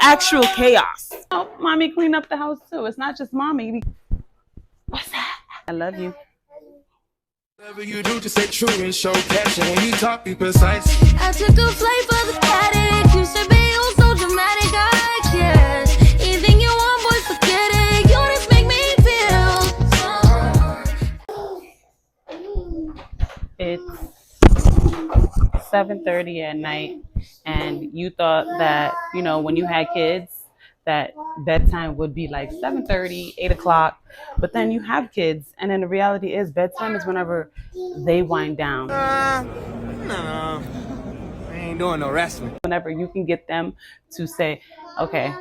actual chaos. Oh, mommy clean up the house too. It's not just mommy. What's that? I love you. Whatever you do, just stay true and show passion. When you talk, be precise. I took a flight for the paddock. You should be all so dramatic. I guess anything you want, boy, forget it. You just make me feel. It's 7:30 at night, and you thought that, you know, when you had kids, that bedtime would be like 7:30, 8 o'clock, but then you have kids, and then the reality is bedtime is whenever they wind down. No, I ain't doing no wrestling. Whenever you can get them to say, okay,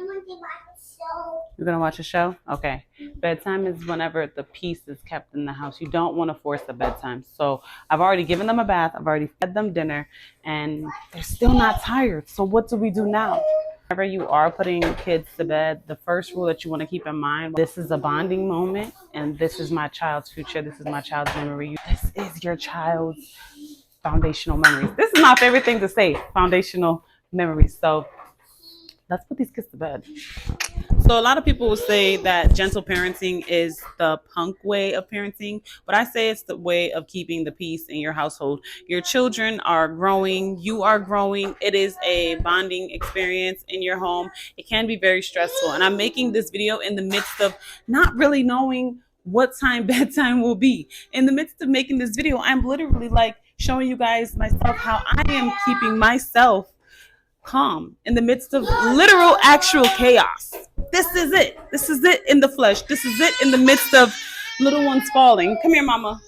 you're gonna watch a show? Okay. Bedtime is whenever the peace is kept in the house. You don't want to force the bedtime. So I've already given them a bath, I've already fed them dinner, and they're still not tired. So what do we do now? Whenever you are putting kids to bed, the first rule that you want to keep in mind, this is a bonding moment, and this is my child's future. This is my child's memory. This is your child's foundational memories. This is my favorite thing to say, foundational memories. So let's put these kids to bed. So a lot of people will say that gentle parenting is the punk way of parenting, but I say it's the way of keeping the peace in your household. Your children are growing, you are growing. It is a bonding experience in your home. It can be very stressful. And I'm making this video in the midst of not really knowing what time bedtime will be. In the midst of making this video, I'm literally like showing you guys myself how I am keeping myself calm in the midst of literal actual chaos. This is it. This is it in the flesh. This is it in the midst of little ones falling. Come here, mama.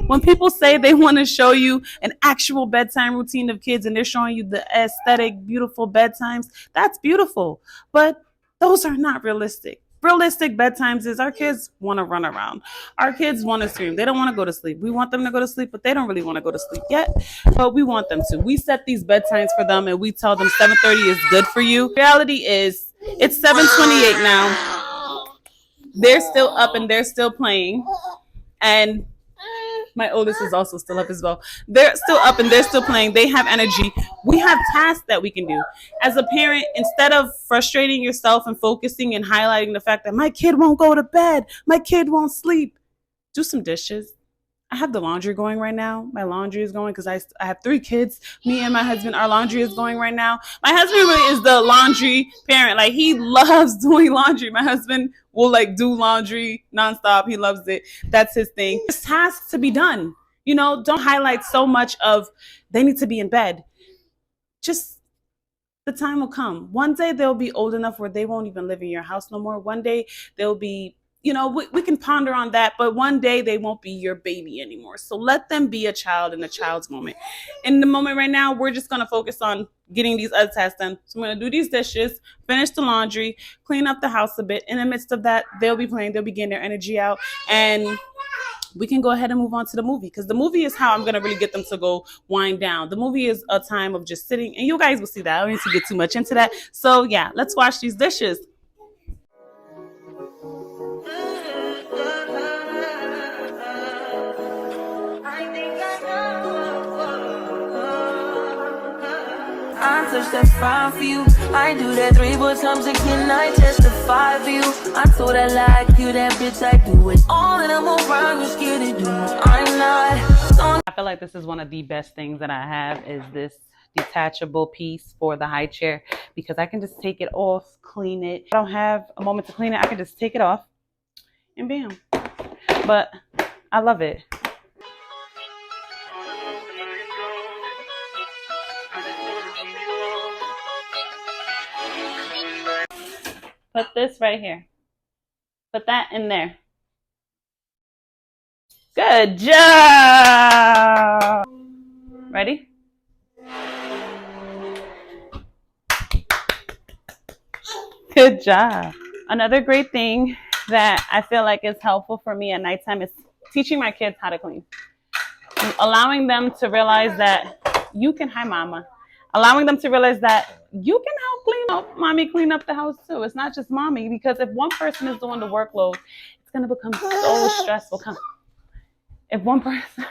When people say they want to show you an actual bedtime routine of kids and they're showing you the aesthetic, beautiful bedtimes, that's beautiful. But those are not realistic. Realistic bedtimes is our kids want to run around. Our kids want to scream. They don't want to go to sleep. We want them to go to sleep, but they don't really want to go to sleep yet. But we want them to. We set these bedtimes for them and we tell them 7:30 is good for you. Reality is it's 7:28 now. They're still up and they're still playing. And my oldest is also still up as well. They're still up and they're still playing. They have energy. We have tasks that we can do. As a parent, instead of frustrating yourself and focusing and highlighting the fact that my kid won't go to bed, my kid won't sleep, do some dishes. I have the laundry going right now. My laundry is going because I have 3 kids. Me and my husband, our laundry is going right now. My husband really is the laundry parent. Like, he loves doing laundry. My husband will like do laundry nonstop. He loves it. That's his thing. There's tasks to be done. You know, don't highlight so much of they need to be in bed. Just the time will come. One day they'll be old enough where they won't even live in your house no more. One day they'll be, you know, we can ponder on that, but one day they won't be your baby anymore. So let them be a child in a child's moment. In the moment right now, we're just going to focus on getting these other tasks done. So I'm going to do these dishes, finish the laundry, clean up the house a bit. In the midst of that, they'll be playing, they'll be getting their energy out, and we can go ahead and move on to the movie, because the movie is how I'm going to really get them to go wind down. The movie is a time of just sitting, and you guys will see that. I don't need to get too much into that. So yeah, let's wash these dishes. I touch that 5 for you. I do that 3 but times again. I testify for you. I told her like you, that bitch. I do it all and I'm around. You scared to do. I'm not. I feel like this is one of the best things that I have is this detachable piece for the high chair, because I can just take it off, clean it. I don't have a moment to clean it. I can just take it off and bam. But I love it. Put this right here. Put that in there. Good job. Ready? Good job. Another great thing that I feel like is helpful for me at nighttime is teaching my kids how to clean. Allowing them to realize that you can, hi mama. Allowing them to realize that you can help clean up, mommy clean up the house too. It's not just mommy, because if one person is doing the workload, it's going to become so stressful. If one person,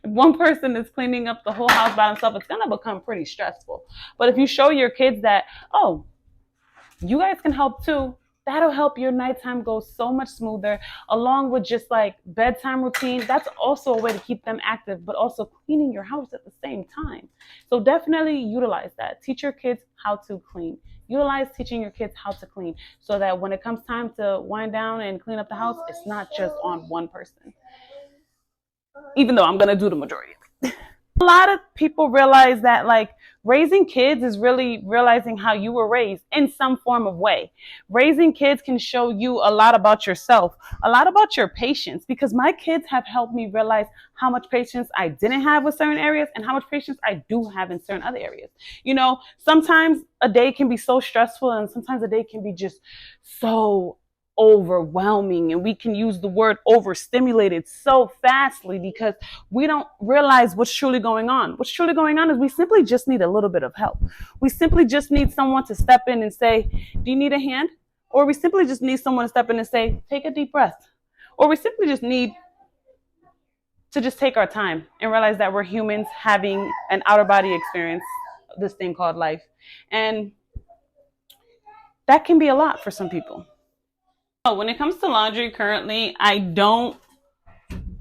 If one person is cleaning up the whole house by themselves, it's gonna become pretty stressful. But if you show your kids that, oh, you guys can help too, that'll help your nighttime go so much smoother, along with just like bedtime routine. That's also a way to keep them active, but also cleaning your house at the same time. So definitely utilize that. Teach your kids how to clean. Utilize teaching your kids how to clean, so that when it comes time to wind down and clean up the house, it's not just on one person. Even though I'm going to do the majority of it. A lot of people realize that like raising kids is really realizing how you were raised in some form of way. Raising kids can show you a lot about yourself, a lot about your patience, because my kids have helped me realize how much patience I didn't have with certain areas and how much patience I do have in certain other areas. You know, sometimes a day can be so stressful and sometimes a day can be just so overwhelming, and we can use the word overstimulated so fastly because we don't realize what's truly going on. What's truly going on is we simply just need a little bit of help. We simply just need someone to step in and say, do you need a hand? Or we simply just need someone to step in and say, take a deep breath. Or we simply just need to just take our time and realize that we're humans having an outer body experience, this thing called life. And that can be a lot for some people. When it comes to laundry, currently, I don't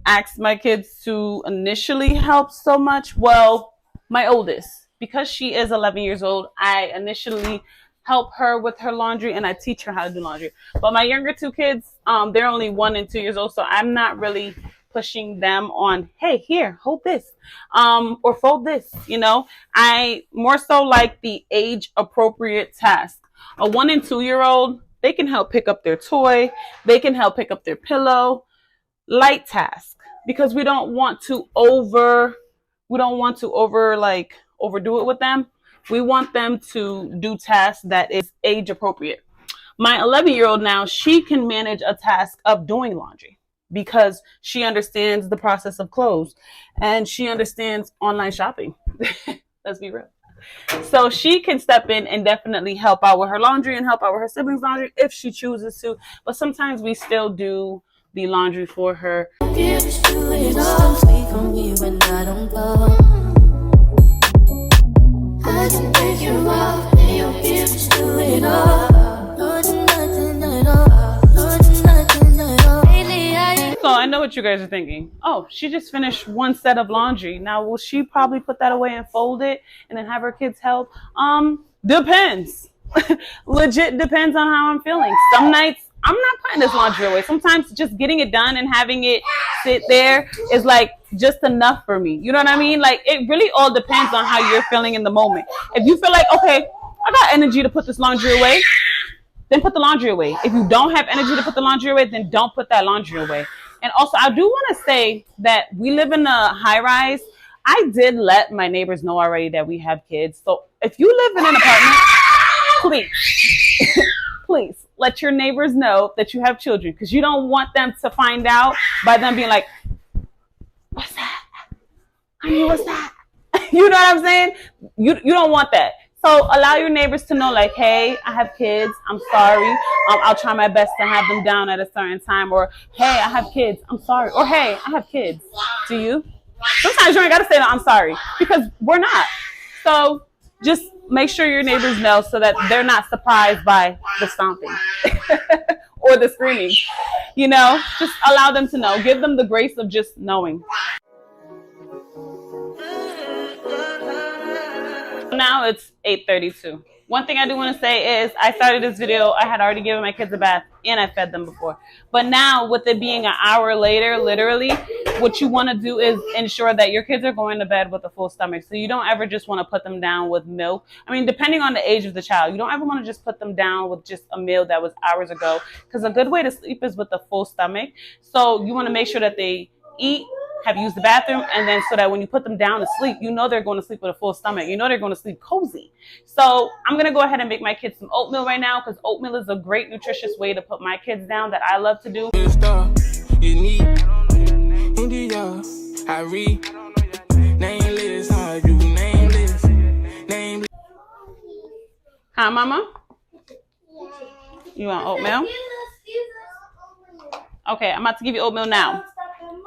ask my kids to initially help so much. Well, my oldest, because she is 11 years old, I initially help her with her laundry and I teach her how to do laundry. But my younger two kids, they're only 1 and 2 years old, so I'm not really pushing them on, hey, here, hold this, or fold this. You know, I more so like the age appropriate task. A 1 and 2 year old, they can help pick up their toy. They can help pick up their pillow. Light task, because we don't want to overdo it with them. We want them to do tasks that is age appropriate. My 11-year-old now, she can manage a task of doing laundry because she understands the process of clothes and she understands online shopping. Let's be real. So she can step in and definitely help out with her laundry and help out with her siblings' laundry if she chooses to. But sometimes we still do the laundry for her. So I know what you guys are thinking. Oh, she just finished one set of laundry. Now, will she probably put that away and fold it and then have her kids help? Depends. Legit depends on how I'm feeling. Some nights I'm not putting this laundry away. Sometimes just getting it done and having it sit there is like just enough for me. You know what I mean? Like it really all depends on how you're feeling in the moment. If you feel like, okay, I got energy to put this laundry away, then put the laundry away. If you don't have energy to put the laundry away, then don't put that laundry away. And also, I do want to say that we live in a high rise. I did let my neighbors know already that we have kids. So if you live in an apartment, please, please let your neighbors know that you have children, because you don't want them to find out by them being like, what's that? Honey, what's that? You know what I'm saying? You don't want that. So allow your neighbors to know, like, hey, I have kids. I'm sorry. I'll try my best to have them down at a certain time. Or, hey, I have kids. I'm sorry. Or, hey, I have kids. Do you? Sometimes you ain't got to say, no, I'm sorry. Because we're not. So just make sure your neighbors know so that they're not surprised by the stomping or the screaming. You know, just allow them to know. Give them the grace of just knowing. Now it's 8:32. One thing I do want to say is I started this video, I had already given my kids a bath and I fed them before. But now with it being an hour later, literally, what you want to do is ensure that your kids are going to bed with a full stomach. So you don't ever just want to put them down with milk. I mean, depending on the age of the child, you don't ever want to just put them down with just a meal that was hours ago. Because a good way to sleep is with a full stomach. So you want to make sure that they eat, have used the bathroom, and then so that when you put them down to sleep, you know they're going to sleep with a full stomach. You know they're going to sleep cozy. So I'm going to go ahead and make my kids some oatmeal right now, because oatmeal is a great nutritious way to put my kids down that I love to do. Hi, Mama? You want oatmeal? Okay, I'm about to give you oatmeal now.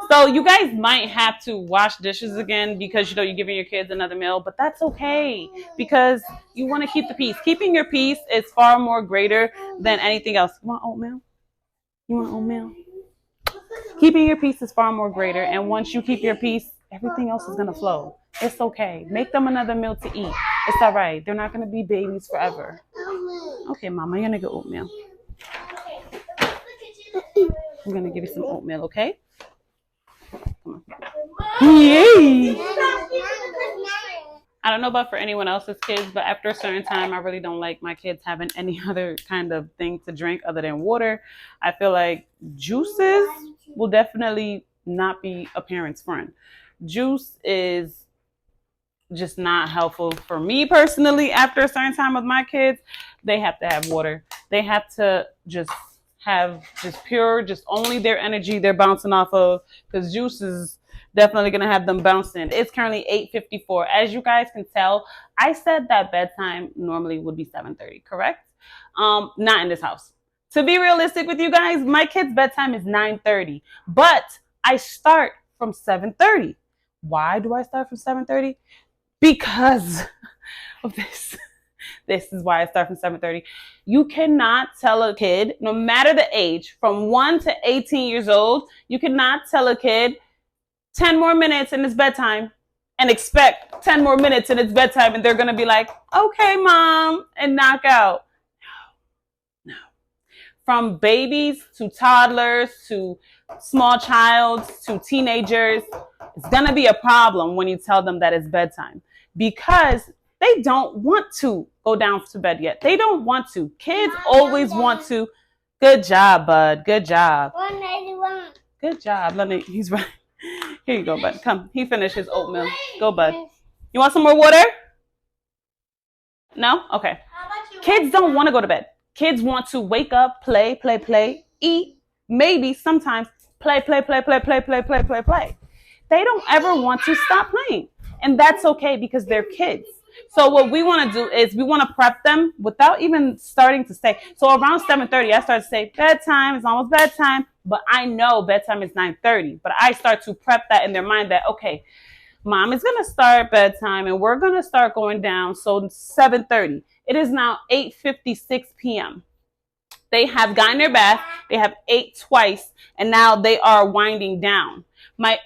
So you guys might have to wash dishes again because, you know, you're giving your kids another meal, but that's okay because you want to keep the peace. Keeping your peace is far more greater than anything else. You want oatmeal? You want oatmeal? Keeping your peace is far more greater, and once you keep your peace, everything else is going to flow. It's okay. Make them another meal to eat. It's all right. They're not going to be babies forever. Okay, Mama, you're going to get oatmeal. I'm going to give you some oatmeal, okay? Come on. Yay! I don't know about for anyone else's kids, but after a certain time, I really don't like my kids having any other kind of thing to drink other than water. I feel like juices will definitely not be a parent's friend. Juice is just not helpful for me personally. After a certain time with my kids, they have to have water. They have to just have just pure, just only their energy they're bouncing off of, because juice is definitely going to have them bouncing. It's currently 8:54. As you guys can tell, I said that bedtime normally would be 7:30, correct? Not in this house. To be realistic with you guys, my kid's bedtime is 9:30, but I start from 7:30. Why do I start from 7:30? Because of this. This is why I start from 7:30. You cannot tell a kid, no matter the age, from 1 to 18 years old, you cannot tell a kid 10 more minutes in it's bedtime and expect 10 more minutes in it's bedtime and they're going to be like, okay, Mom, and knock out. No. From babies to toddlers to small childs to teenagers, it's going to be a problem when you tell them that it's bedtime because they don't want to go down to bed yet. They don't want to. Kids always want to. Good job, bud. Good job. Good job. Let me, he's right. Here you go, bud. Come. He finished his oatmeal. Go, bud. You want some more water? No? Okay. Kids don't want to go to bed. Kids want to wake up, play, eat, maybe sometimes play. They don't ever want to stop playing. And that's okay because they're kids. So what we want to do is we want to prep them without even starting to say. So around 7:30, I start to say bedtime. It's almost bedtime. But I know bedtime is 9:30. But I start to prep that in their mind that, okay, Mom is going to start bedtime and we're going to start going down. So 7:30. It is now 8:56 p.m. They have gotten their bath. They have ate twice. And now they are winding down. My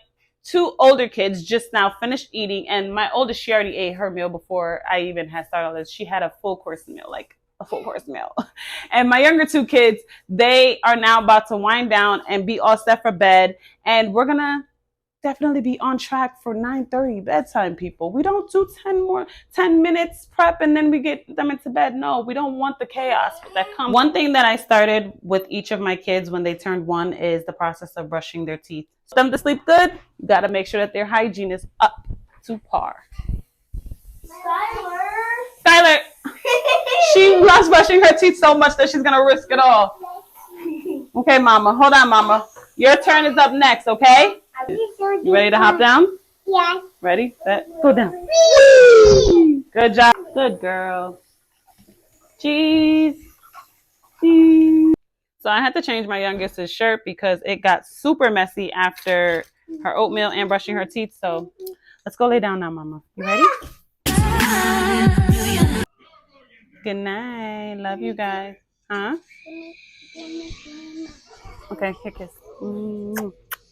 2 older kids just now finished eating, and my oldest, she already ate her meal before I even had started all this. She had a full course meal, like a full course meal. And my younger 2 kids, they are now about to wind down and be all set for bed. And we're going to definitely be on track for 9:30 bedtime, people. We don't do 10 minutes prep and then we get them into bed. No, we don't want the chaos that comes. One thing that I started with each of my kids when they turned 1 is the process of brushing their teeth. For them to sleep good, you got to make sure that their hygiene is up to par. Skylar, she loves brushing her teeth so much that she's going to risk it all. Okay, Mama. Hold on, Mama. Your turn is up next, okay? You ready to hop down? Yeah. Ready? Set. Go down. Good job. Good girl. Cheese. Cheese. So I had to change my youngest's shirt because it got super messy after her oatmeal and brushing her teeth. So let's go lay down now, Mama. You ready? Good night. Love you guys. Huh? Okay, here, kiss.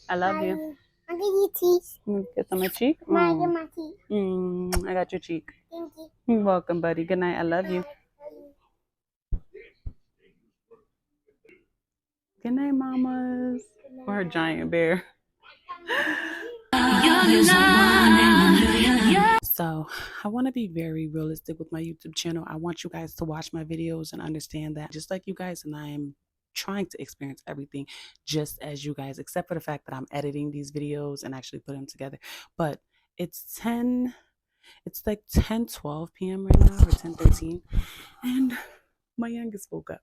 I love you. I'll give you teeth. Kiss on my cheek. My teeth. I got your cheek. Thank you. You're welcome, buddy. Good night. I love you. Good night, mamas. Or her giant bear. So I want to be very realistic with my YouTube channel. I want you guys to watch my videos and understand that just like you guys, and I am trying to experience everything just as you guys, except for the fact that I'm editing these videos and actually put them together. But it's like 10:12 p.m. right now, or 10:13, and my youngest woke up.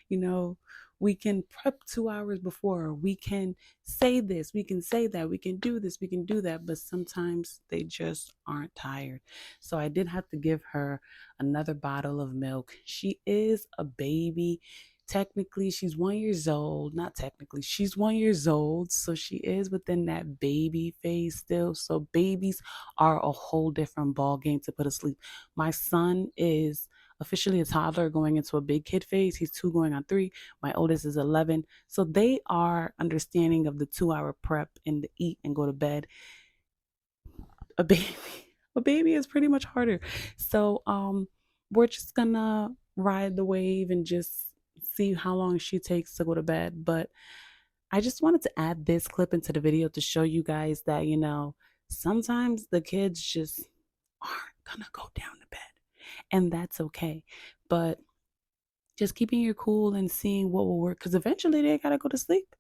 You know, we can prep 2 hours before, we can say this, we can say that, we can do this, we can do that, but sometimes they just aren't tired. So I did have to give her another bottle of milk. She is a baby. technically she's 1 year old. Not technically, she's 1 year old, so she is within that baby phase still. So babies are a whole different ball game to put asleep. My son is officially a toddler going into a big kid phase. He's 2 going on 3. My oldest is 11. So they are understanding of the 2-hour prep and the eat and go to bed. A baby is pretty much harder. So we're just gonna ride the wave and just see how long she takes to go to bed. But I just wanted to add this clip into the video to show you guys that, you know, sometimes the kids just aren't gonna go down to bed, and that's okay. But just keeping your cool and seeing what will work, because eventually they gotta go to sleep.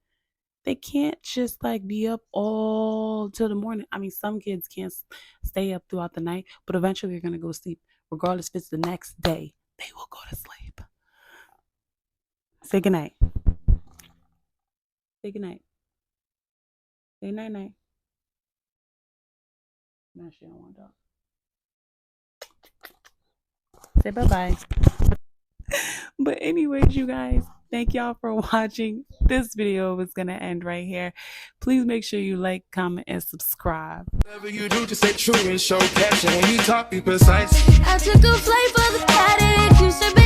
They can't just like be up all till the morning. I mean, some kids can't stay up throughout the night, but eventually they're gonna go to sleep. Regardless if it's the next day, they will go to sleep. Say goodnight. Say goodnight. Say night night. No, she don't want to talk. Say bye-bye. But anyways, you guys, thank y'all for watching. This video is going to end right here. Please make sure you like, comment, and subscribe. Whatever you do, just stay true and show passion. When you talk, be precise. I took a flight for the paddock. You should be